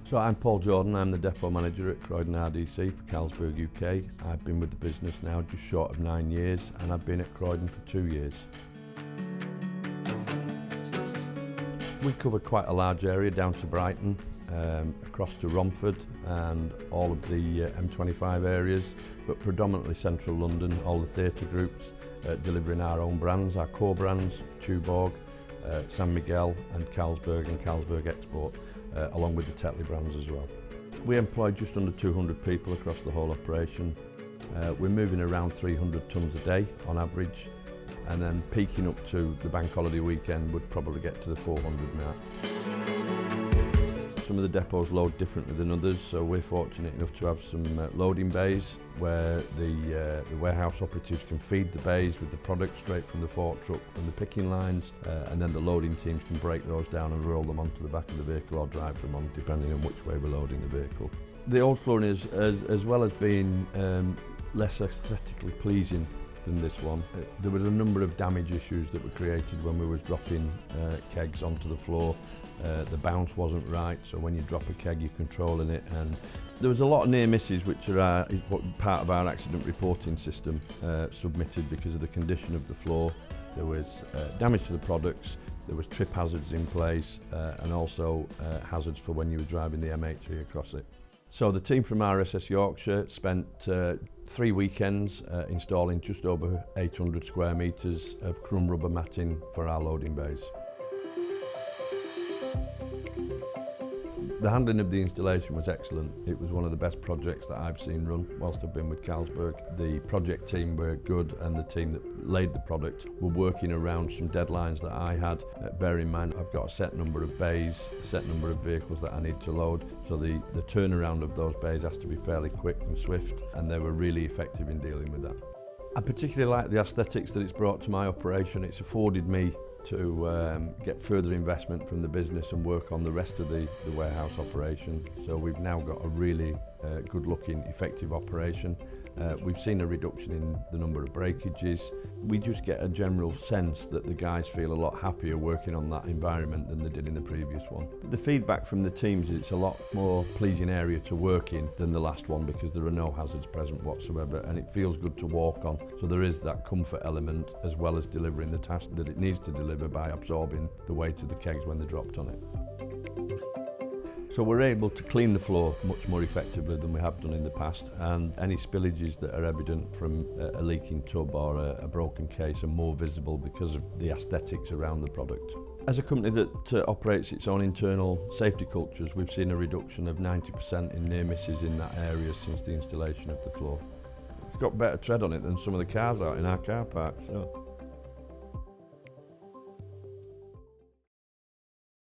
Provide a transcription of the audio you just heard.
So I'm Paul Jordan, I'm the depot manager at Croydon RDC for Carlsberg UK. I've been with the business now just short of 9 years, and I've been at Croydon for 2 years. We cover quite a large area down to Brighton, across to Romford and all of the M25 areas, but predominantly central London, all the theatre groups, delivering our own brands, our core brands, Tuborg, San Miguel and Carlsberg Export, along with the Tetley brands as well. We employ just under 200 people across the whole operation. We're moving around 300 tonnes a day on average, and then peaking up to the bank holiday weekend would probably get to the 400 mark. Some of the depots load differently than others, so we're fortunate enough to have some loading bays where the warehouse operatives can feed the bays with the product straight from the fork truck from the picking lines, and then the loading teams can break those down and roll them onto the back of the vehicle or drive them on, depending on which way we're loading the vehicle. The old flooring is, as well as being less aesthetically pleasing than this one, there was a number of damage issues that were created when we was dropping kegs onto the floor. The bounce wasn't right, so when you drop a keg you're controlling it, and there was a lot of near misses which are part of our accident reporting system submitted because of the condition of the floor. There was damage to the products, there was trip hazards in place, and also hazards for when you were driving the MHE across it. So the team from RSS Yorkshire spent 3 weekends installing just over 800 square metres of crumb rubber matting for our loading bays. The handling of the installation was excellent. It was one of the best projects that I've seen run whilst I've been with Carlsberg. The project team were good, and the team that laid the product were working around some deadlines that I had. Bear in mind, I've got a set number of bays, a set number of vehicles that I need to load, so the turnaround of those bays has to be fairly quick and swift, and they were really effective in dealing with that. I particularly like the aesthetics that it's brought to my operation. It's afforded me to get further investment from the business and work on the rest of the warehouse operation. So we've now got a really good looking, effective operation. We've seen a reduction in the number of breakages. We just get a general sense that the guys feel a lot happier working on that environment than they did in the previous one. The feedback from the teams is it's a lot more pleasing area to work in than the last one, because there are no hazards present whatsoever, and it feels good to walk on. So there is that comfort element, as well as delivering the task that it needs to deliver by absorbing the weight of the kegs when they're dropped on it. So we're able to clean the floor much more effectively than we have done in the past, and any spillages that are evident from a leaking tub or a broken case are more visible because of the aesthetics around the product. As a company that operates its own internal safety cultures, we've seen a reduction of 90% in near misses in that area since the installation of the floor. It's got better tread on it than some of the cars out in our car park. So.